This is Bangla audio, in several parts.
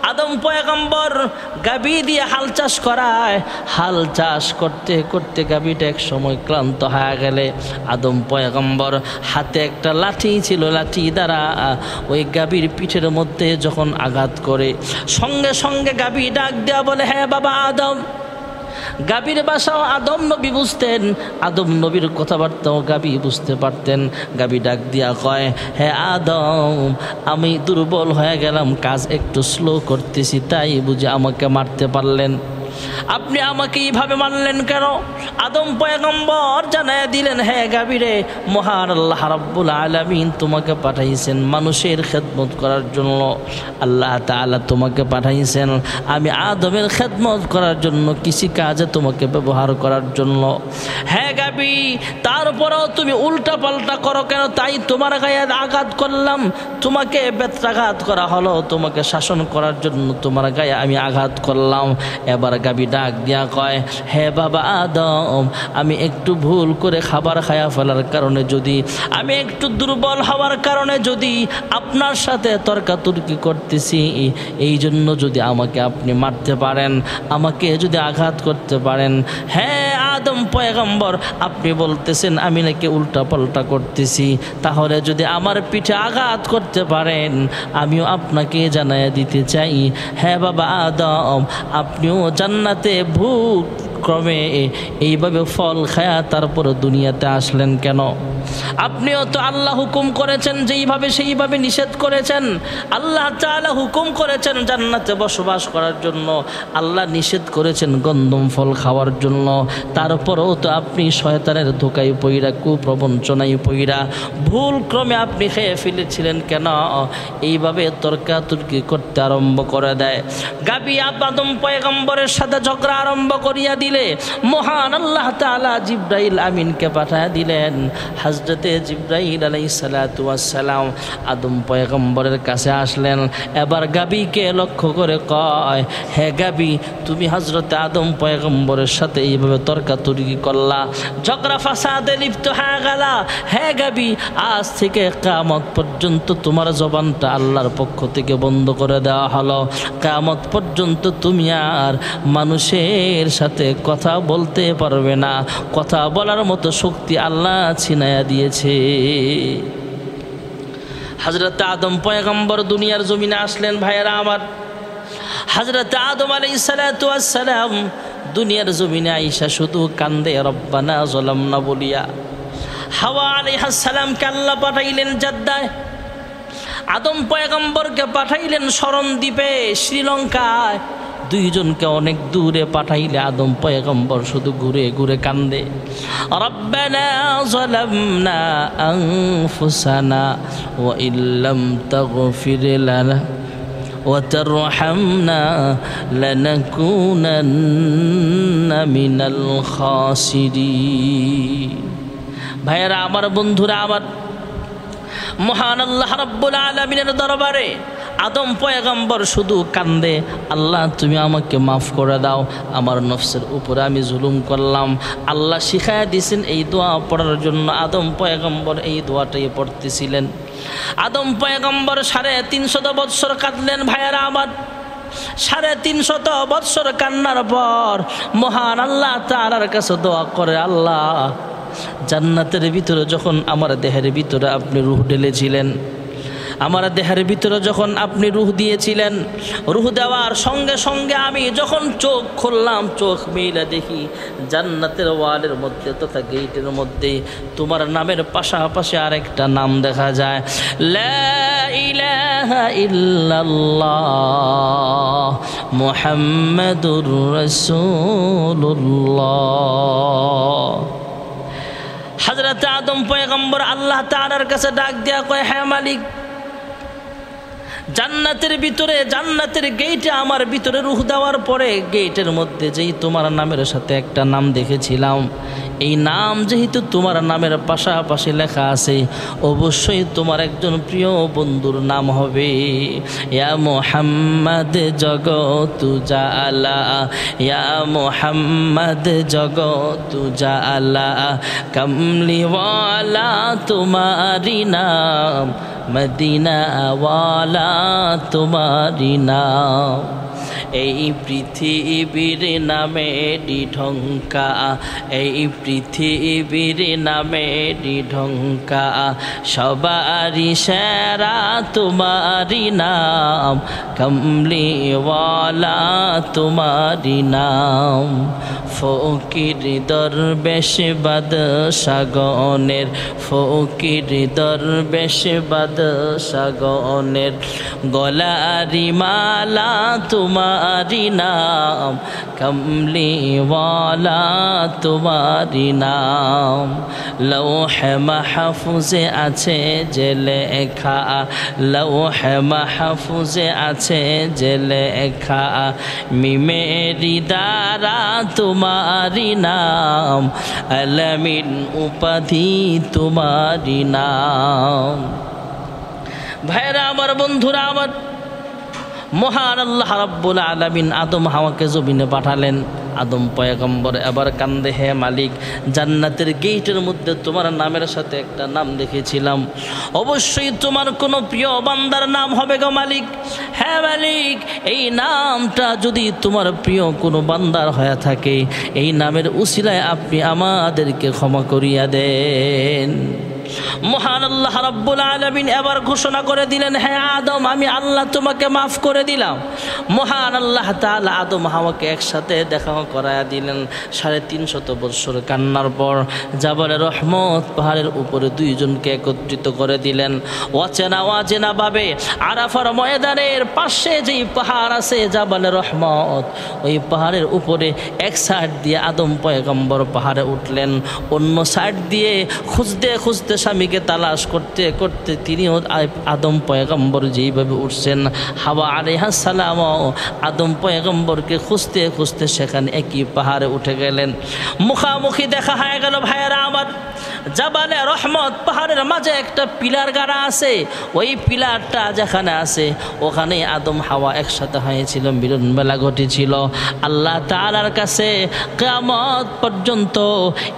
আদম পয়গম্বর গাবি দিয়ে হাল চাষ করায়। হাল চাষ করতে করতে গাবিটা এক সময় ক্লান্ত হয়ে গেলে আদম পয়গম্বর হাতে একটা লাঠি ছিল, লাঠি দ্বারা ওই গাবির পিঠের মধ্যে যখন আঘাত করে সঙ্গে সঙ্গে গাবি ডাক দেয়া বলে, হ্যাঁ বাবা আদম। গাবির ভাষাও আদম নবী বুঝতেন, আদম নবীর কথাবার্তাও গাবি বুঝতে পারতেন। গাবি ডাক দিয়া কয়, হ্যাঁ আদম, আমি দুর্বল হয়ে গেলাম, কাজ একটু স্লো করতেছি, তাই বুঝে আমাকে মারতে পারলেন। আপনি আমাকে এইভাবে মানলেন কেন? আদম পয়গম্বর জানায় দিলেন, হ্যাঁ গাবিরে, মহান আল্লাহ রাব্বুল আলামিন তোমাকে পাঠাইছেন মানুষের খেদমত করার জন্য। আল্লাহ তাআলা তোমাকে পাঠাইছেন আমি আদমের খেদমত করার জন্য, কৃষি কাজে তোমাকে ব্যবহার করার জন্য। হ্যাঁ গাবি, তারপরেও তুমি উল্টা পাল্টা করো কেন? তাই তোমার গায়ে আঘাত করলাম, তোমাকে বেত্রাঘাত করা হলো, তোমাকে শাসন করার জন্য তোমার গায়ে আমি আঘাত করলাম। এবার গাবি ডাক দিয়া কয়, হে বাবা আদম, আমি একটু ভুল করে খাবার খায়া ফেলার কারণে, যদি আমি একটু দুর্বল হওয়ার কারণে যদি আপনার সাথে তর্কাতর্কি করতেছি, এই জন্য যদি আমাকে আপনি মারতে পারেন, আমাকে যদি আঘাত করতে পারেন। হ্যাঁ আদম পয়গম্বর, আপনি বলতেছেন আমি নাকি উল্টা পাল্টা করতেছি, তাহলে যদি আমার পিঠে আঘাত করতে পারেন আমিও আপনাকে জানাইয়া দিতে চাই, হ্যাঁ বাবা আদম, আপনিও জান্নাতে ভূত ক্রমে এইভাবে ফল খায়া তারপর দুনিয়াতে আসলেন কেন? আপনিও তো আল্লাহ হুকুম করেছেন যেইভাবে সেইভাবে নিষেধ করেছেন। আল্লাহ তাআলা হুকুম করেছেন জান্নাতে বসবাস করার জন্য, আল্লাহ নিষেধ করেছেন গন্ধম ফল খাওয়ার জন্য। তারপরেও তো আপনি শয়তানের ধোকায় পইরা, কুপ্রবঞ্চনায় পইরা ভুল ক্রমে আপনি খেয়ে ফেলেছিলেন কেন? এইভাবে তর্কাতর্কি করতে আরম্ভ করে দেয়। গাবি আদম পয়গম্বরের সাথে ঝগড়া আরম্ভ করিয়া দিলে মহান আল্লাহ তাআলা জিবরাইল আমিনকে পাঠায় দিলেন। হযরতে জিবরাইল আলাইহিস সালাতু ওয়াস সালাম আদম পয়গম্বরের কাছে আসলেন। এবার গাবিকে লক্ষ্য করে কয়, হে গাবি, তুমি হযরতে আদম পয়গম্বরের সাথে এইভাবে তর্কাতর্কি করলা, ঝগড়া ফাসাদে লিপ্ত হয়ে গেলা। হে গাবি, আজ থেকে কিয়ামত পর্যন্ত তোমার জবানটা আল্লাহর পক্ষ থেকে বন্ধ করে দেওয়া হলো। কিয়ামত পর্যন্ত তুমি আর মানুষের সাথে কথা বলতে পারবে না, কথা বলার মতো শক্তি আল্লাহ ছিনায়া দিয়েছে। হযরত আদম পয়গম্বর দুনিয়ার জমিনে আসলেন। ভাইয়েরা আমার, হযরত আদম আলাইহিস সালাতু ওয়াস সালাম দুনিয়ার জমিনে আইসা শুধু কান্দে রব্বানা যালামনা বলিয়া। হাওয়া আলাইহিস সালামকে আল্লাহ পাঠাইলেন জাদ্দায়, আদম পয়গম্বরকে পাঠাইলেন শরণ দ্বীপে শ্রীলঙ্কায়। দুইজনকে অনেক দূরে পাঠাইলে আদম পয়গম্বর শুধু ঘুরে ঘুরে কান্দে, রব্বানা যালামনা আনফুসানা ওয়া ইল্লাম তাগফির লানা ওয়া তারহামনা লানাকুনান্না মিনাল খাসিরিন। ভাইয়েরা আমার, বন্ধুরা আমার, মহান আল্লাহ রাব্বুল আলামিনের দরবারে আদম পয়গম্বর শুধু কান্দে, আল্লাহ তুমি আমাকে মাফ করে দাও, আমার নফসের উপরে আমি জুলুম করলাম। আল্লাহ শিখায়া দিয়েছেন এই দোয়া পড়ার জন্য। আদম পয়গম্বর এই দোয়াটাই পড়তেছিলেন। আদম পয়গম্বর 350 বৎসর কাঁদলেন। ভাইয়েরা আমার, 350 বৎসর কান্নার পর মহান আল্লাহ তাআলার কাছে দোয়া করে, আল্লাহ জান্নাতের ভিতরে যখন আমার দেহের ভিতরে আপনি রূহ ঢেলেছিলেন, আমার দেহের ভিতরে যখন আপনি রূহ দিয়েছিলেন, রূহ দেওয়ার সঙ্গে সঙ্গে আমি যখন চোখ খুললাম, চোখ মেলে দেখি জান্নাতের ওয়ালের মধ্যে তথা গেটের মধ্যে তোমার নামের পাশাপাশি আরেকটা নাম দেখা যায়, লা ইলাহা ইল্লাল্লাহ মুহাম্মাদুর রাসূলুল্লাহ। হযরত আদম পয়গম্বর আল্লাহ তাআলার কাছে ডাক দিয়া কয়, হ্যাঁ মালিক, জান্নাতের ভিতরে, জান্নাতের গেটে আমার ভিতরে রূহ দেওয়ার পরে গেটের মধ্যে যেই তোমার নামের সাথে একটা নাম দেখেছিলাম, এই নাম যেহেতু তোমার নামের পাশাপাশি লেখা আছে, অবশ্যই তোমার একজন প্রিয় বন্ধুর নাম হবে। ইয়া মুহাম্মদ জগতু জালা, ইয়া মুহাম্মদ জগতু জালা, কমলিওয়ালা তোমারি নাম মদিনাওয়ালা তোমারি নাম। এই পৃথিবীর নামে ঢঙ্কা, এই পৃথিবীর নামে ঢঙ্কা, সবারই সেরা তোমারি নাম, কমলিওয়ালা তোমারি নাম। ফকির দরবেশ বাদশাগণের, ফকির দরবেশ বাদশাগণের গলারি মালা তোমারি নাম, কমলিওয়ালা তোমারি নাম। লৌহে মাহফুজে আছে যে লেখা, লৌহে মাহফুজে আছে যে লেখা, মিমেরি দ্বারা তোমারি নাম, আলামিন উপাধি তোমারি নাম। ভাইরা আমার, বন্ধুরা আমার, মহান আল্লাহ রাব্বুল আলামিন আদম হাওয়াকে জমিনে পাঠালেন। আদম পয়গম্বর এবার কান্দে, হে মালিক, জান্নাতের গেটের মধ্যে তোমার নামের সাথে একটা নাম দেখেছিলাম, অবশ্যই তোমার কোনো প্রিয় বান্দার নাম হবে গো মালিক। হ্যাঁ মালিক, এই নামটা যদি তোমার প্রিয় কোনো বান্দার হয়ে থাকে, এই নামের উসিলায় আপনি আমাদেরকে ক্ষমা করিয়া দেন। মহান আল্লাহ রাব্বুল আলামিন এবার ঘোষণা করে দিলেন, হ্যাঁ আদম, আমি আল্লাহ তোমাকে মাফ করে দিলাম। মহান আল্লাহ তাআলা আদম হাওয়াকে একসাথে দেখা করায়া দিলেন। 350 বছর কান্নার পর জাবালে রহমত পাহাড়ের উপরে দুইজনকে একত্রিত করে দিলেন। অচেনা অচেনা ভাবে আরাফার ময়দানের পাশে যেই পাহাড় আছে জাবালে রহমত, ওই পাহাড়ের উপরে এক সাইড দিয়ে আদম পয়গম্বর পাহাড়ে উঠলেন, অন্য সাইড দিয়ে খুঁজতে খুঁজতে স্বামীকে তালাশ করতে করতে তিনিও আদম পয়গম্বর যেইভাবে উঠছেন, হাওয়া আলাইহিস সালাম আদম পয়গম্বরকে খুঁজতে খুঁজতে সেখানে একই পাহাড়ে উঠে গেলেন। মুখামুখি দেখা হয়ে গেল। ভাইয়েরা আমার, জাবালে রহমত পাহাড়ের মাঝে একটা পিলার গাড়া আছে, ওই পিলারটা যেখানে আছে ওখানে আদম হাওয়া একসাথে হয়েছিল, মিলন মেলা ঘটেছিল। আল্লাহ তাআলার কাছে কিয়ামত পর্যন্ত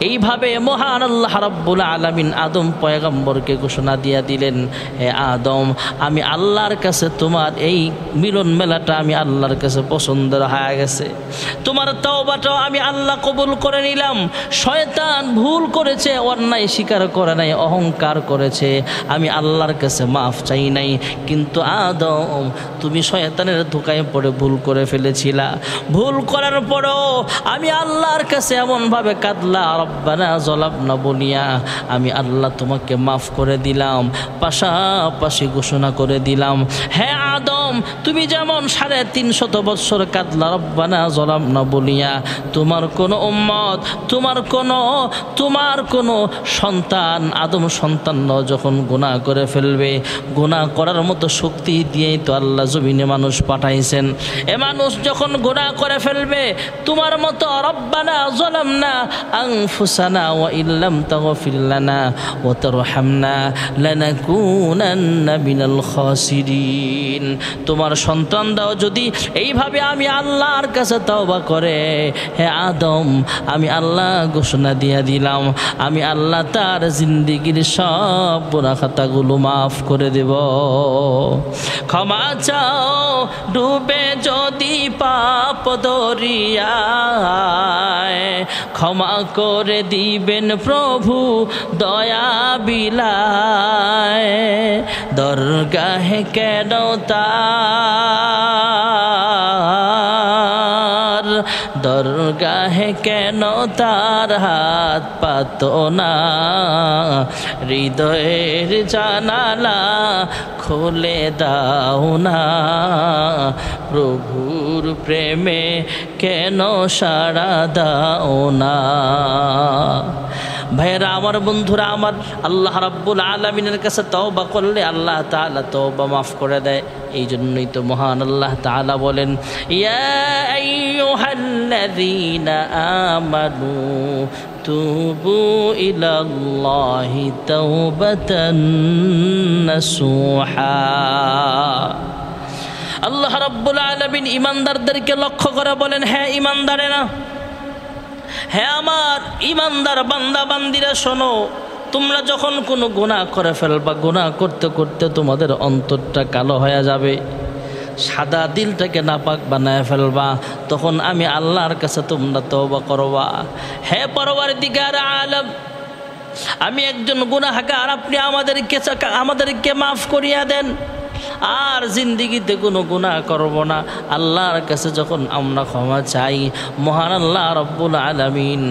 এইভাবে মহান আল্লাহ রাব্বুল আলামিন আদম পয়গম্বরকে ঘোষণা দিয়া দিলেন, হে আদম, আমি আল্লাহর কাছে তোমার এই মিলন মেলাটা আমি আল্লাহর কাছে পছন্দের হয়ে গেছে, তোমার তওবাটাও আমি আল্লাহ কবুল করে নিলাম। শয়তান ভুল করেছে, অন্যায় স্বীকার করে নাই, অহংকার করেছে, আমি আল্লাহর কাছে মাফ চাই নাই, কিন্তু আদম তুমি শয়তানের ধোকায় পড়ে ভুল করে ফেলেছিলা। ভুল করার পরও আমি আল্লাহর কাছে এমনভাবে কাঁদলা, রব্বানা যালামনা বলিয়া আমি আল্লাহ তোমাকে মাফ করে দিলাম। পাশাপাশি ঘোষণা করে দিলাম, হে আদম, তুমি যেমন 350 বছর কাঁদলা রব্বানা যালামনা বলিয়া, তোমার কোনো উম্মত, তোমার কোনো সন্তান, আদম সন্তান যখন গুনাহ করে ফেলবে, গুনাহ করার মতো শক্তি দিয়েই তো আল্লাহ জমিনে মানুষ পাঠাইছেন। এ মানুষ যখন গুনাহ করে ফেলবে, তোমার মতো রব্বানা যালামনা আনফুসানা ওয়া ইল্লাম তাগফির লানা ওয়া তারহামনা লানাকুনান্না মিনাল খাসিরিন, তোমার সন্তানরাও যদি এইভাবে আমি আল্লাহর কাছে তওবা করে, হে আদম, আমি আল্লাহ ঘোষণা দিয়া দিলাম, আমি আল্লাহ তার জিন্দেগির সব গুনাহ খাতাগুলো মাফ করে দেব। ক্ষমা চাও ডুবে যদি পাপ দরিয়ায়, ক্ষমা করে দিবেন প্রভু দয়া বিলায়, দরগাহে কেন তার, দরগাহে কেন তার হাত পাতো না, হৃদয়ের জানালা খুলে দাও না, প্রভুর প্রেমে কেন সাড়া দাও না। ভাইয়েরা আমার, বন্ধুরা আমার, আল্লাহ রাব্বুল আলামিনের কাছে তওবা করলে আল্লাহ তাআলা তওবা মাফ করে দেয়। এই জন্যই তো মহান আল্লাহ তাআলা বলেন, ইয়া আইয়ুহাল্লাযীনা আমানু তুবু ইলাল্লাহি তাওবাতান নাসুহা। আল্লাহ রাব্বুল আলামিন ঈমানদারদেরকে লক্ষ্য করে বলেন, হ্যাঁ ঈমানদারেরা, হ্যাঁ আমার ঈমানদার বান্দা বান্দিরা শোনো, তোমরা যখন কোনো গুনাহ করে ফেলবা, গুনাহ করতে করতে তোমাদের অন্তরটা কালো হয়ে যাবে, সাদা দিলটাকে নাপাক বানায় ফেলবা, তখন আমি আল্লাহর কাছে তোমরা তওবা করবা। হে পরওয়ারদিগার আলম, আমি একজন গুনাহগার, আপনি আমাদেরকে মাফ করিয়া দেন, আর জিন্দিগিতে কোনো গুনাহ করব না। আল্লাহর কাছে যখন আমরা ক্ষমা চাই, মহান আল্লাহ রব্বুল আলামিন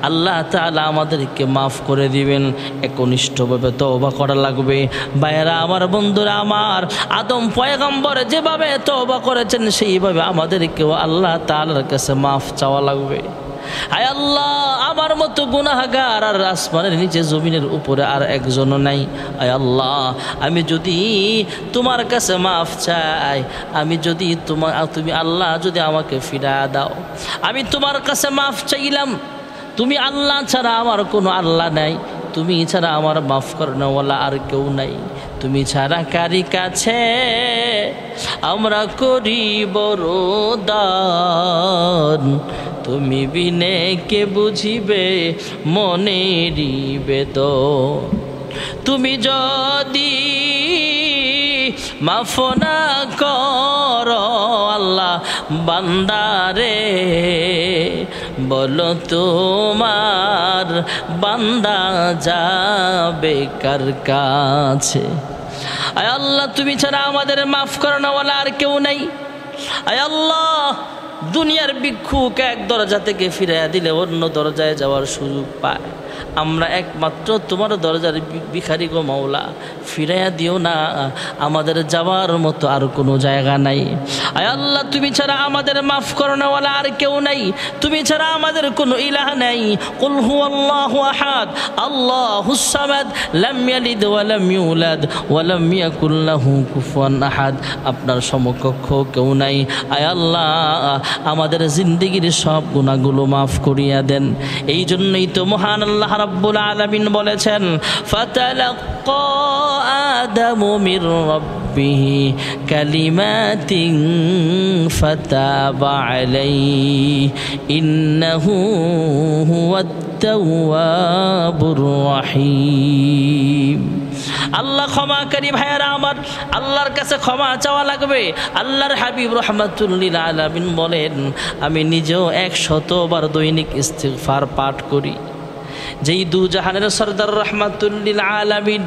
আল্লাহ তাআলা আমাদেরকে মাফ করে দিবেন। একনিষ্ঠভাবে তওবা করা লাগবে। ভাইয়েরা আমার, বন্ধুরা আমার, আদম পয়গম্বর যেভাবে তওবা করেছেন সেইভাবে আমাদেরকেও আল্লাহ তাআলার কাছে মাফ চাওয়া লাগবে। আয় আল্লাহ, আমার মতো গুনাহগার আর আসমানের নিচে জমিনের উপরে আর একজনও নাই। আয় আল্লাহ, আমি যদি তোমার কাছে মাফ চাই, আমি যদি তুমি আল্লাহ যদি আমাকে ফিরিয়ে দাও, আমি তোমার কাছে মাফ চাইলাম। তুমি আল্লাহ ছাড়া আমার কোনো আল্লাহ নাই, তুমি ছাড়া আমার মাফ করানোওয়ালা আর কেউ নাই। তুমি ছাড়া কারি কাছে আমরা করি বরদান, তুমি বিনে কে বুঝিবে মনেরই বেদন। তুমি যদি মাফ না করো আল্লাহ বান্দারে, বলো তোমার বান্দা যাবে কার কাছে? আয় আল্লাহ, তুমি ছাড়া আমাদের মাফ করানোওয়ালা আর কেউ নাই। আয় আল্লাহ, দুনিয়ার ভিক্ষুক এক দরজা থেকে ফিরাইয়া দিলে অন্য দরজায় যাওয়ার সুযোগ পায়, আমরা একমাত্র তোমার দরজার ভিখারি গো মাওলা, ফিরাইয়া দিও না, আমাদের যাওয়ার মতো আর কোনো জায়গা নাই। আয় আল্লাহ, তুমি ছাড়া আমাদের মাফ করনেওয়ালা আর কেউ নাই, তুমি ছাড়া আমাদের কোনো ইলাহ নাই। কুল হুয়াল্লাহু আহাদ আল্লাহুস সামাদ লাম ইয়ালিদ ওয়া লাম ইউলাদ ওয়া লাম ইয়াকুল লাহু কুফুয়ান আহাদ, আপনার সমকক্ষ কেউ নাই। আয় আল্লাহ, আমাদের জিন্দেগির সব গুনাহগুলো মাফ করিয়া দেন। এই জন্যই তো মহান আল্লাহ রাব্বুল আলামিন বলেছেন, ফাতালাক্কা আদামু মির রাব্বিহি কালিমাতিন ফাতাবা আলাইহি ইন্নাহু হুয়াত তাওয়াবুর রহিম। আল্লাহ ক্ষমাকারী। ভাইয়েরা আমার, আল্লাহর কাছে ক্ষমা চাওয়া লাগবে। আল্লাহর হাবিব রাহমাতুল লিল আলামিন বলেন, আমি নিজেও 100 বার দৈনিক ইস্তিগফার পাঠ করি। যেই দুজাহানের সরদার রাহমাতুল লিল আলামিন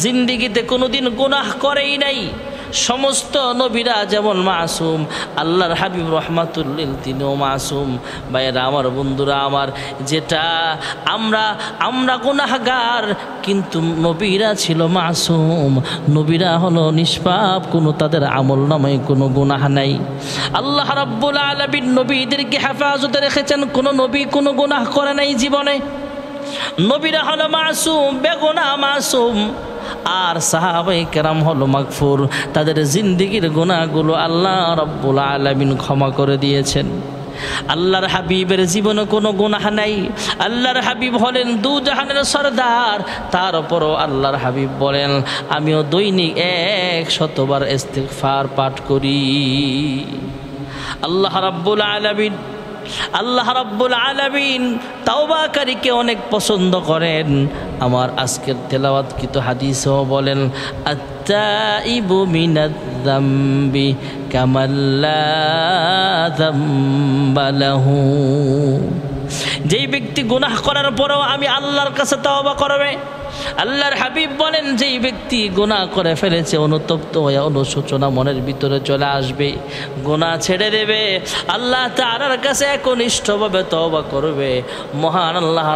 জিন্দেগিতে কোনোদিন গুনাহ করেই নাই, সমস্ত নবীরা যেমন মাসুম, আল্লাহর হাবিব রাহমাতুল লিল তিনিও মাসুম। ভাইয়েরা আমার, বন্ধুরা আমার, যেটা আমরা গুনাহগার, কিন্তু নবীরা ছিল মাসুম, নবীরা হলো নিষ্পাপ, কোনো তাদের আমল নামায় কোনো গুনাহ নাই। আল্লাহ রাব্বুল আলামিন নবীদেরকে হেফাজতে রেখেছেন, কোনো নবী কোনো গুনাহ করে নাই জীবনে। নবীরা হলো মাসুম, বেগুনাহ মাসুম, আর সাহাবায়ে কেরাম হলো মাগফুর, তাদের জিন্দেগির গুনাহগুলো আল্লাহ রাব্বুল আলামিন ক্ষমা করে দিয়েছেন। আল্লাহর হাবিবের জীবনে কোনো গুনাহ নাই। আল্লাহর হাবিব হলেন দুজাহানের সরদার, তারপরও আল্লাহর হাবিব বলেন, আমিও দৈনিক 100 বার ইস্তিগফার পাঠ করি। আল্লাহ রাব্বুল আলামিন তাওবাকারীকে অনেক পছন্দ করেন। আমার আজকের তেলাওয়াতকৃত হাদিসও বলেন, আত-তাইবু মিনায-যামবি কামান লা যামবা লাহু। যেই ব্যক্তি গুনাহ করার পরেও আমি আল্লাহর কাছে তওবা করবে, আল্লাহর হাবিব বলেন, যেই ব্যক্তি গুনাহ করে ফেলেছে অনুতপ্ত হয়ে অনুশোচনা মনের ভিতরে চলে আসবে, গুনাহ ছেড়ে দেবে, আল্লাহ তাআলার কাছে একনিষ্ঠভাবে তওবা করবে, মহান আল্লাহ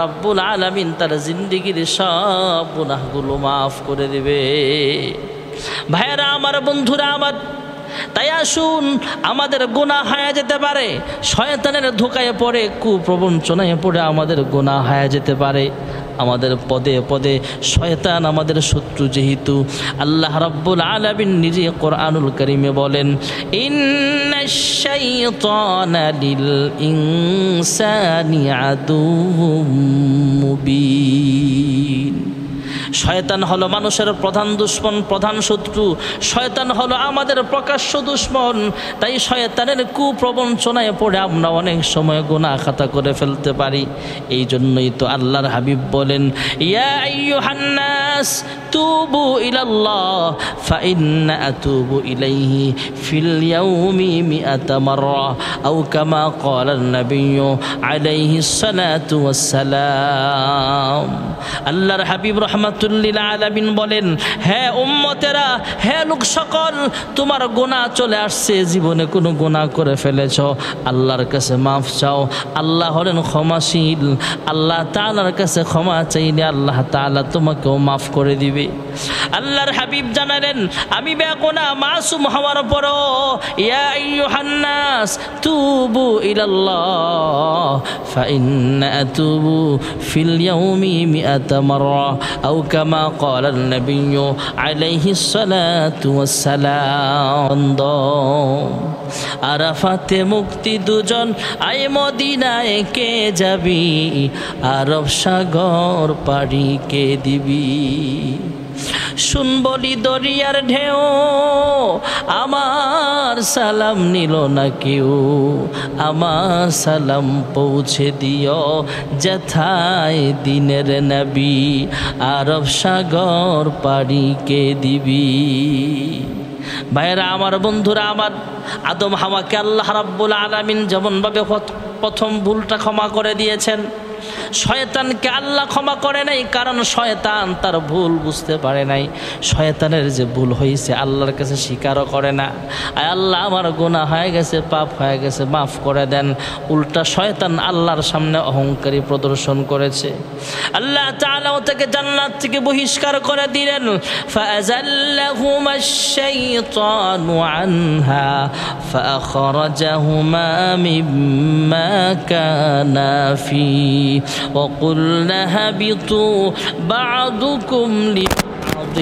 রাব্বুল আলামিন তার জিন্দেগির সব গুনাহগুলো মাফ করে দেবে। ভাইয়েরা আমার, বন্ধুরা আমার, তাই আসুন, আমাদের গুনাহ হয়ে যেতে পারে, শয়তানের ধোঁকায় পড়ে, কুপ্রবঞ্চনায় পড়ে আমাদের গুনাহ হয়ে যেতে পারে। আমাদের পদে পদে শয়তান আমাদের শত্রু, যেহেতু আল্লাহ রাব্বুল আলামিন নিজে কোরআনুল কারীমে বলেন, ইন্নাশ শাইতানা লিল ইনসানি আদুউম মুবিন। শয়তান হলো মানুষের প্রধান দুশমন, প্রধান শত্রু। শয়তান হলো আমাদের প্রকাশ্য দুশমন। তাই শয়তানের কুপ্রবঞ্চনায় পড়ে আমরা অনেক সময় গুনাহ খাতা করে ফেলতে পারি। এই জন্যই তো আল্লাহর হাবিব বলেন, ইয়া আইয়ুহান নাস তুবু ইলাল্লাহ ফাইন্না আতুবু ইলাইহি ফিল ইয়াউমি মিআতা মাররা আও কামা ক্বালান নাবিয়্যু আলাইহিস সালাতু ওয়াস সালাম। আল্লাহর হাবিব রাহমাতুল লিল আলামিন বলেন, হে উম্মতেরা, হে লোক সকল, তোমার গুনাহ চলে আসছে, জীবনে কোনো গুনাহ করে ফেলেছ, আল্লাহর কাছে মাফ চাও। আল্লাহ হলেন ক্ষমাশীল। আল্লাহ তাআলার কাছে ক্ষমা চাইলে আল্লাহ তাআলা তোমাকেও মাফ করে দিবে। আল্লাহর হাবিব জানালেন, আমি বেগুনাহ মাসুম হওয়ার পরও ইয়া আইয়ুহান নাস তুবু ইলাল্লাহ ফাইন্না আতুবু ফিল ইয়াউমি মিআতা মাররা আও কামা ক্বালান নাবিয়্যু আলাইহিস সালাতু ওয়াস সালাম। আরাফাতে মুক্তি দুজন, আই মদিনায় কে যাবি, আরব সাগর পাড়ি কে দিবি। শুনবলি দরিয়ার ঢেউ, আমার সালাম নিল না কেউ, আমার সালাম পৌঁছে দিও যেথায় দিনের নবী, আরব সাগর পাড়ি কে দিবি। ভাইরা আমার, বন্ধুরা আমার, আদম হাওয়াকে আল্লাহ রাব্বুল আলামিন যেমনভাবে প্রথম ভুলটা ক্ষমা করে দিয়েছেন, শয়তানকে আল্লাহ ক্ষমা করে নাই, কারণ শয়তান তার ভুল বুঝতে পারে নাই। শয়তানের যে ভুল হয়েছে আল্লাহর কাছে স্বীকারও করে না, আয় আল্লাহ আমার গুনাহ হয়ে গেছে, পাপ হয়ে গেছে, মাফ করে দেন। উল্টা শয়তান আল্লাহর সামনে অহংকারী প্রদর্শন করেছে। আল্লাহ তাআলা তাকে জান্নাত থেকে বহিষ্কার করে দিলেন। ফাআযাল্লাহুমাশ শাইতানু আনহা ফাআখরাজাহুমা মিম্মা কানা ফি وقلنا هبطوا بعضكم لبعض।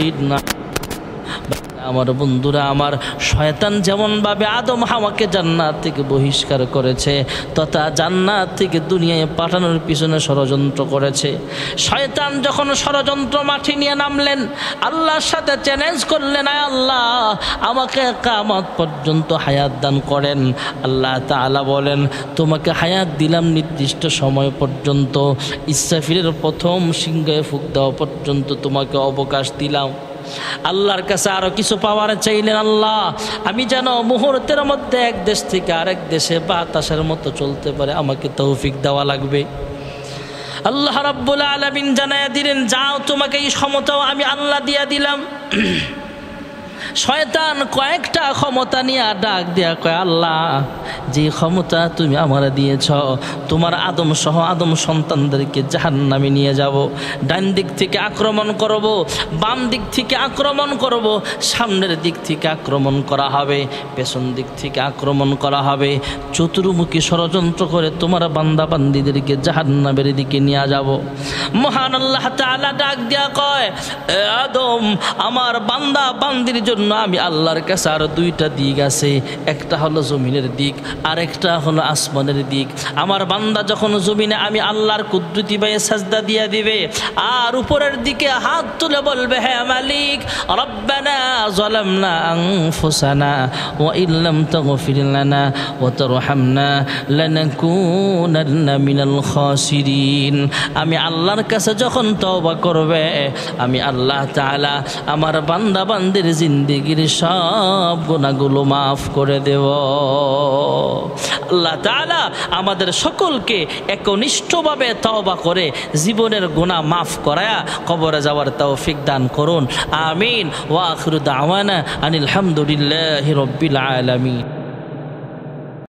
আমার বন্ধুরা আমার, শয়তান যেমনভাবে আদম হাওয়াকে জান্নাত থেকে বহিষ্কার করেছে, তথা জান্নাত থেকে দুনিয়ায় পাঠানোর পিছনে ষড়যন্ত্র করেছে। শয়তান যখন ষড়যন্ত্র মাঠে নিয়ে নামলেন, আল্লাহর সাথে চ্যালেঞ্জ করলেন, আয় আল্লাহ আমাকে কিয়ামত পর্যন্ত হায়াত দান করেন। আল্লাহ তাআলা বলেন, তোমাকে হায়াত দিলাম নির্দিষ্ট সময় পর্যন্ত, ইসরাফিলের প্রথম সিংহে ফুঁক দেওয়া পর্যন্ত তোমাকে অবকাশ দিলাম। আল্লাহর কাছে আরো কিছু পাওয়ার চাইলেন, আল্লাহ আমি যেন মুহূর্তের মধ্যে এক দেশ থেকে আরেক দেশে বাতাসের মতো চলতে পারে, আমাকে তৌফিক দেওয়া লাগবে। আল্লাহ রাব্বুল আলামিন জানায়া দিলেন, যাও তোমাকে এই ক্ষমতাও আমি আল্লাহ দিয়া দিলাম। শয়তান কয়েকটা ক্ষমতা নিয়ে ডাক দেয়া কয়, আল্লাহ যে ক্ষমতা তুমি আমার দিয়েছ, তোমার আদম সহ আদম সন্তানদেরকে জাহান্নামে নিয়ে যাব। ডান দিক থেকে আক্রমণ করব, বাম দিক থেকে আক্রমণ করব, সামনের দিক থেকে আক্রমণ করা হবে, পেছন দিক থেকে আক্রমণ করা হবে। চতুর্মুখী ষড়যন্ত্র করে তোমার বান্দা বান্দীদেরকে জাহান্নামের দিকে নিয়ে যাব। মহান আল্লাহ তাআলা ডাক দেয়া কয়, আদম আমার বান্দা বান্দির জন্য আমি আল্লাহর কাছে আরো দুইটা দিক আছে, একটা হলো জমিনের দিক, আর একটা হলো আসমানের দিক। আমার বান্দা যখন জমিনে আমি আল্লাহর কুদরতি ভাবে সাজদা দিয়া দিবে, আর উপরের দিকে হাত তুলে বলবে, হে মালিক রব্বানা যালামনা আনফুসানা ওয়া ইল্লাম তাগফির লানা ওয়া তারহামনা লানাকুনান্না মিনাল খাসিরিন। আমি আল্লাহর কাছে যখন তওবা করবে, আমি আল্লাহ তাআলা আমার বান্দা বান্দির জিন্দেগির সব গুনাহগুলো মাফ করে দেব। আল্লাহ তাআলা আমাদের সকলকে একনিষ্ঠভাবে তওবা করে জীবনের গুনাহ মাফ করায়া কবরে যাওয়ার তৌফিক দান করুন। আমিন। ওয়া আখিরু দাওয়ানা আনিল হামদুলিল্লাহি রাব্বিল আলামিন।